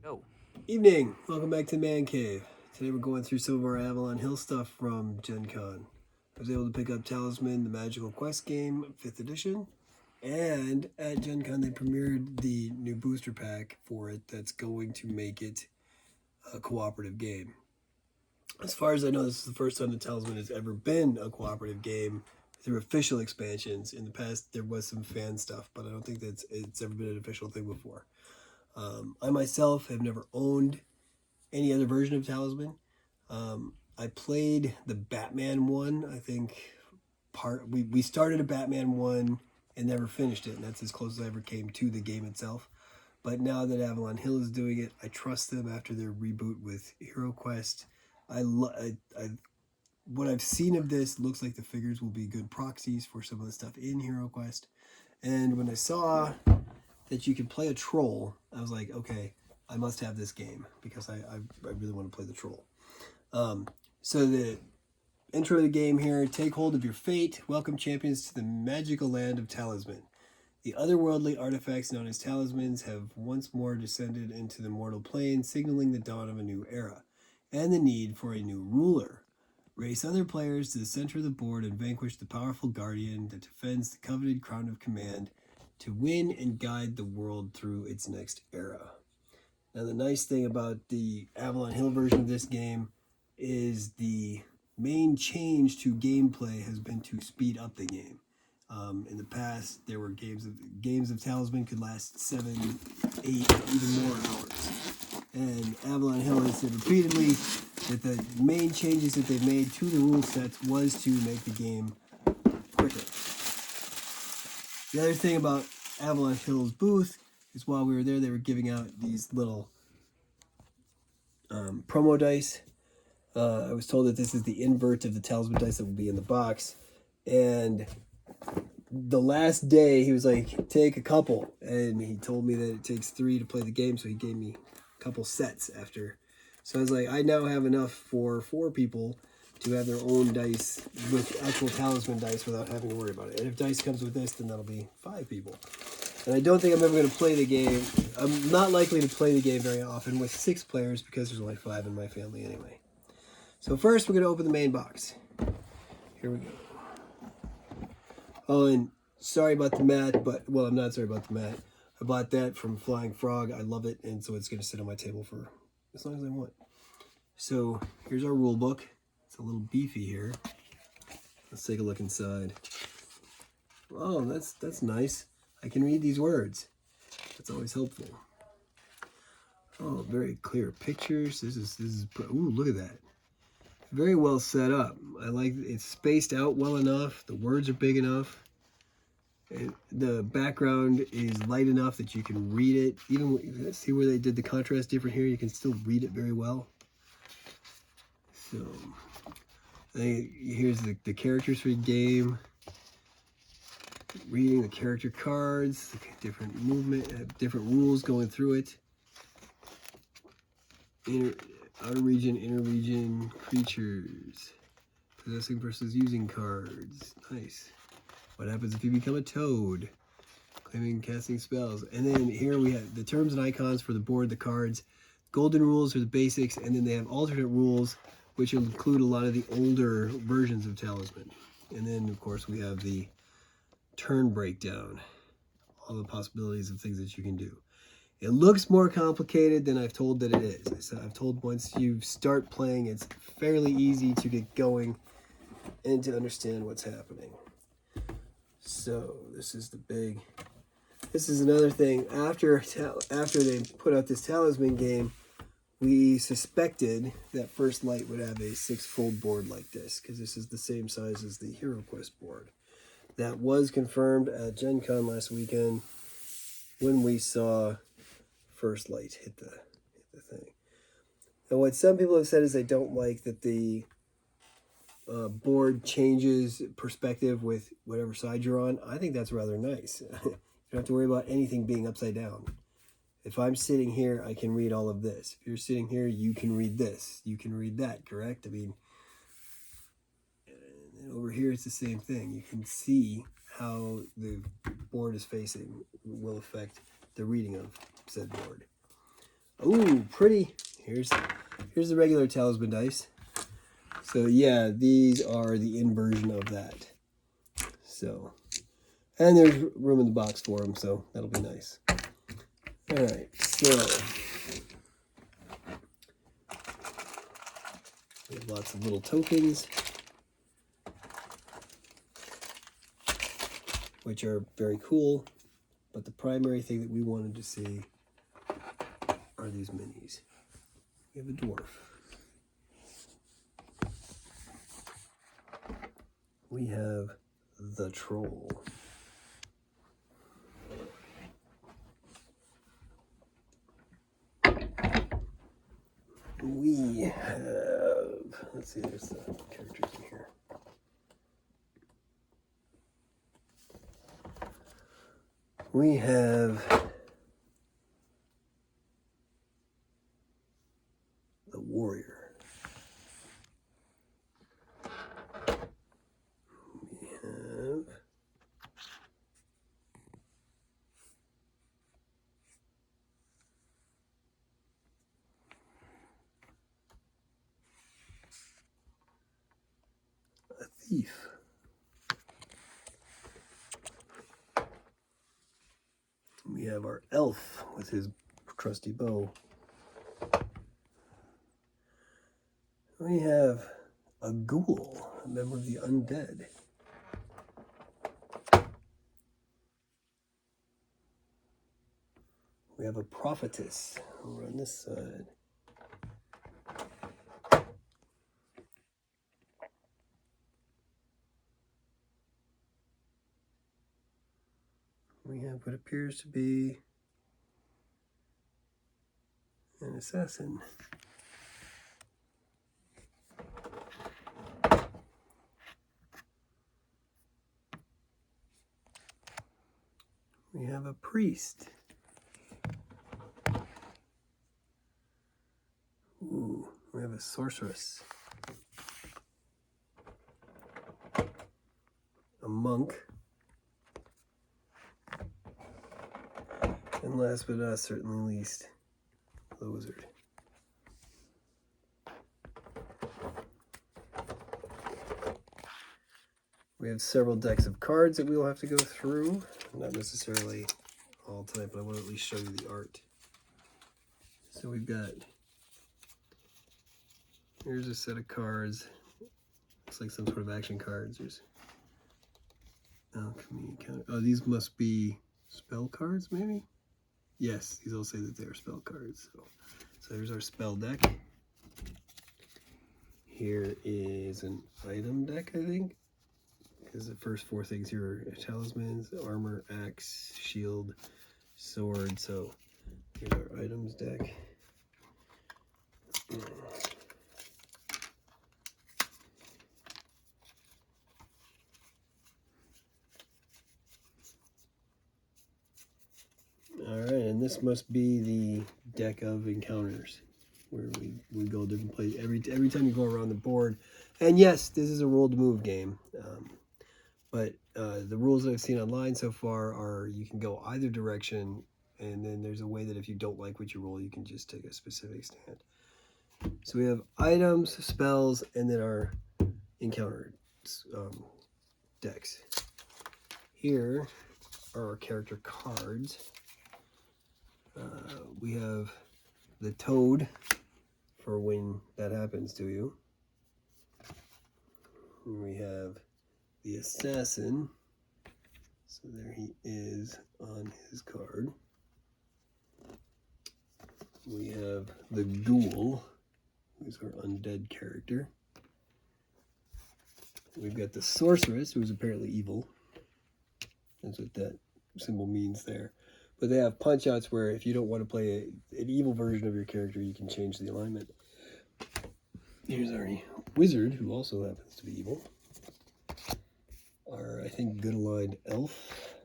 Oh, Evening, welcome back to Man Cave. Today we're going through some of our Avalon Hill stuff from Gen Con. I was able to pick up Talisman, the Magical Quest game, 5th edition. And at Gen Con they premiered the new booster pack for it that's going to make it a cooperative game. As far as I know, this is the first time the Talisman has ever been a cooperative game through official expansions. In the past there was some fan stuff, but I don't think that it's ever been an official thing before. I myself have never owned any other version of Talisman. I played the Batman one. I think we started a Batman one and never finished it, and that's as close as I ever came to the game itself. But now that Avalon Hill is doing it, I trust them after their reboot with Hero Quest. What I've seen of this looks like the figures will be good proxies for some of the stuff in Hero Quest. And when I saw that you could play a troll, I was like, okay, I must have this game because I really want to play the troll. So the intro to the game here: take hold of your fate. Welcome champions to the magical land of Talisman. The otherworldly artifacts known as talismans have once more descended into the mortal plane, signaling the dawn of a new era and the need for a new ruler. Race other players to the center of the board and vanquish the powerful guardian that defends the coveted crown of command to win and guide the world through its next era. Now, the nice thing about the Avalon Hill version of this game is the main change to gameplay has been to speed up the game. In the past, there were games of Talisman could last 7, 8, even more hours. And Avalon Hill has said repeatedly that the main changes that they've made to the rule sets was to make the game quicker. The other thing about Avalon Hill's booth is while we were there, they were giving out these little promo dice. I was told that this is the invert of the Talisman dice that will be in the box. And the last day, he was like, take a couple. And he told me that it takes 3 to play the game, so he gave me a couple sets after. So I was like, I now have enough for 4 people to have their own dice with actual Talisman dice without having to worry about it. And if dice comes with this, then that'll be 5 people. And I don't think I'm ever going to play the game. I'm not likely to play the game very often with 6 players because there's only 5 in my family anyway. So first, we're going to open the main box. Here we go. Oh, and sorry about the mat, but, well, I'm not sorry about the mat. I bought that from Flying Frog. I love it, and so it's going to sit on my table for as long as I want. So here's our rule book. It's a little beefy here. Let's take a look inside. Oh, that's nice. I can read these words. That's always helpful. Oh, very clear pictures. This is ooh, look at that. Very well set up. I like it's spaced out well enough. The words are big enough. The background is light enough that you can read it. Even see where they did the contrast different here. You can still read it very well. So here's the characters for the game. Reading the character cards, different movement, different rules going through it. Outer region, inner region, creatures. Possessing versus using cards. Nice. What happens if you become a toad? Claiming, casting spells. And then here we have the terms and icons for the board, the cards. Golden rules are the basics, and then they have alternate rules, which include a lot of the older versions of Talisman. And then, of course, we have the turn breakdown. All the possibilities of things that you can do. It looks more complicated than I've told that it is. So I've told once you start playing, it's fairly easy to get going and to understand what's happening. So this is another thing. After they put out this Talisman game, we suspected that First Light would have a 6-fold board like this, because this is the same size as the Hero Quest board. That was confirmed at Gen Con last weekend when we saw First Light hit the thing. And what some people have said is they don't like that the board changes perspective with whatever side you're on. I think that's rather nice. You don't have to worry about anything being upside down. If I'm sitting here, I can read all of this. If you're sitting here, you can read this. You can read that, correct? I mean, and over here it's the same thing. You can see how the board is facing will affect the reading of said board. Ooh, pretty. Here's the regular Talisman dice. So yeah, these are the inversion of that. So, and there's room in the box for them, so that'll be nice. All right, so we have lots of little tokens, which are very cool. But the primary thing that we wanted to see are these minis. We have a dwarf. We have the troll. We have, let's see, there's the characters in here. We have the warrior. We have a thief. We have our elf with his trusty bow. We have a ghoul, a member of the undead. We have a prophetess over on this side. We have what appears to be an assassin. We have a priest. Ooh, we have a sorceress. A monk. And last but not certainly least, the wizard. We have several decks of cards that we will have to go through. Not necessarily all tonight, but I want to at least show you the art. So we've got, here's a set of cards. Looks like some sort of action cards. There's alchemy counter. Oh, these must be spell cards, maybe? Yes, these all say that they are spell cards. So here's our spell deck. Here is an item deck, I think. Because the first four things here are talismans, armor, axe, shield, sword. So here's our items deck. All right, and this must be the deck of encounters, where we go different places every time you go around the board. And yes, this is a roll to move game, but the rules that I've seen online so far are you can go either direction, and then there's a way that if you don't like what you roll, you can just take a specific stand. So we have items, spells, and then our encounter decks. Here are our character cards. We have the toad for when that happens to you. And we have the assassin. So there he is on his card. We have the ghoul, who's our undead character. We've got the sorceress, who's apparently evil. That's what that symbol means there. But they have punch outs where if you don't want to play an evil version of your character, you can change the alignment. Here's our wizard, who also happens to be evil. Our, I think, good aligned elf.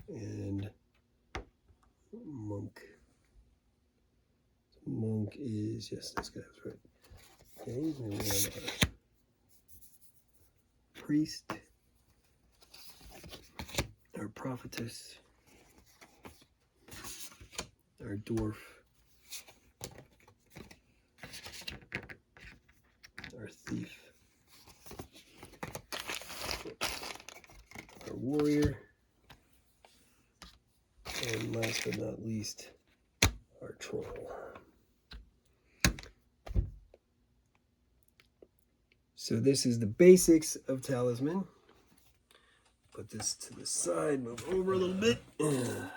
And monk. Monk is, yes, this guy was right. Okay, then we have our priest. Our prophetess, our dwarf, our thief, our warrior, and last but not least, our troll. So this is the basics of Talisman. Put this to the side, move over a little bit. And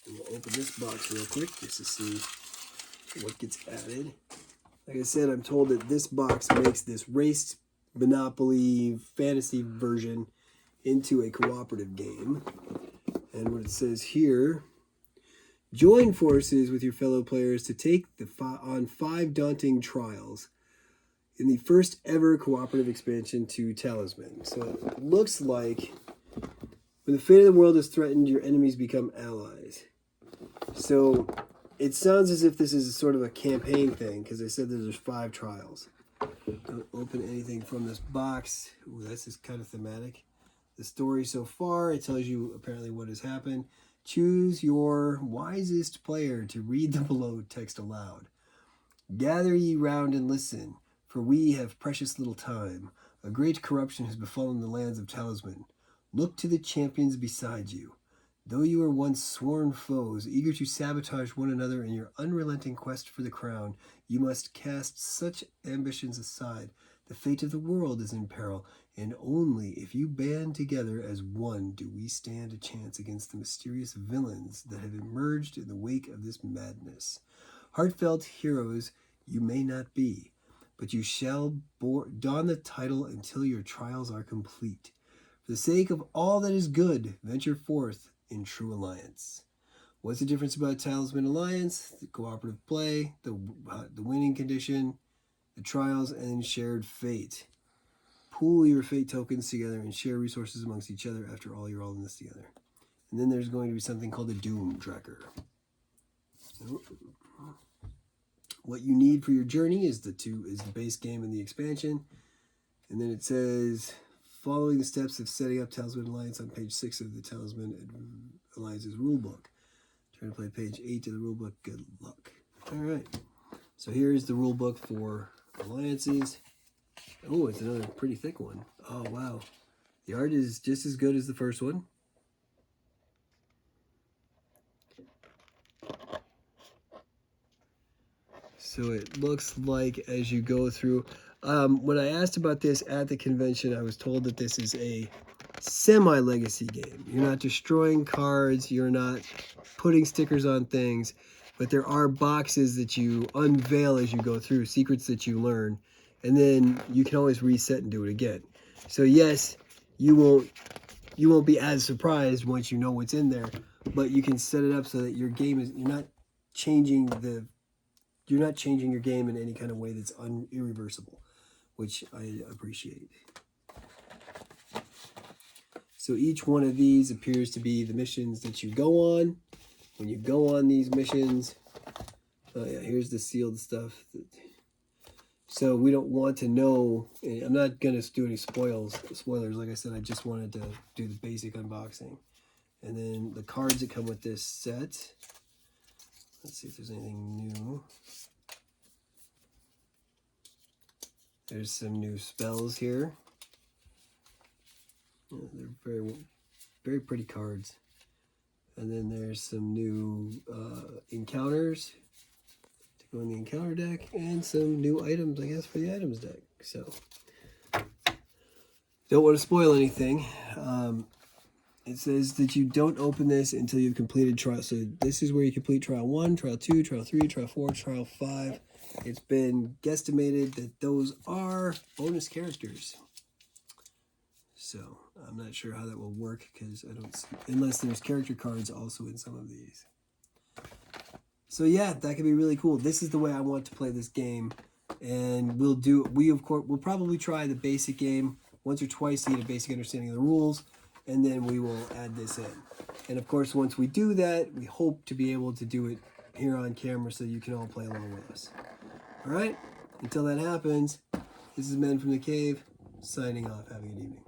we'll open this box real quick just to see what gets added. Like I said, I'm told that this box makes this race Monopoly fantasy version into a cooperative game. And what it says here, join forces with your fellow players to take on 5 daunting trials in the first ever cooperative expansion to Talisman. So it looks like when the fate of the world is threatened, your enemies become allies. So it sounds as if this is sort of a campaign thing, because they said that there's 5 trials. Don't open anything from this box. Ooh, that's just kind of thematic. The story so far, it tells you apparently what has happened. Choose your wisest player to read the below text aloud. Gather ye round and listen, for we have precious little time. A great corruption has befallen the lands of Talisman. Look to the champions beside you. Though you were once sworn foes, eager to sabotage one another in your unrelenting quest for the crown, you must cast such ambitions aside. The fate of the world is in peril, and only if you band together as one do we stand a chance against the mysterious villains that have emerged in the wake of this madness. Heartfelt heroes you may not be, but you shall don the title until your trials are complete. For the sake of all that is good, venture forth in true alliance. What's the difference about Talisman Alliance? The cooperative play, the winning condition, the trials, and shared fate. Pool your fate tokens together and share resources amongst each other. After all, you're all in this together. And then there's going to be something called a Doom Tracker. What you need for your journey is the base game and the expansion. And then it says, following the steps of setting up Talisman Alliance on page 6 of the Talisman Alliance's rulebook. Trying to play page 8 of the rulebook. Good luck. All right. So here's the rulebook for Alliances. Oh, it's another pretty thick one. Oh, wow. The art is just as good as the first one. So it looks like as you go through, when I asked about this at the convention, I was told that this is a semi-legacy game. You're not destroying cards, you're not putting stickers on things, but there are boxes that you unveil as you go through, secrets that you learn, and then you can always reset and do it again. So yes, you won't be as surprised once you know what's in there, but you can set it up so that your game is, you're not changing your game in any kind of way that's irreversible, which I appreciate. So each one of these appears to be the missions that you go on. When you go on these missions, oh yeah, here's the sealed stuff. So we don't want to know, I'm not going to do any spoilers. Like I said, I just wanted to do the basic unboxing. And then the cards that come with this set. Let's see if there's anything new. There's some new spells here. They're very, very pretty cards. And then there's some new encounters to go in the encounter deck, and some new items, I guess, for the items deck. So, don't want to spoil anything. It says that you don't open this until you've completed trial. So this is where you complete trial 1, trial 2, trial 3, trial 4, trial 5. It's been guesstimated that those are bonus characters. So I'm not sure how that will work, because I don't see, unless there's character cards also in some of these. So yeah, that could be really cool. This is the way I want to play this game, and we'll probably try the basic game once or twice to get a basic understanding of the rules, and then we will add this in. And of course, once we do that, we hope to be able to do it here on camera so you can all play along with us. All right, until that happens, this is Men from the Cave, signing off. Have a good evening.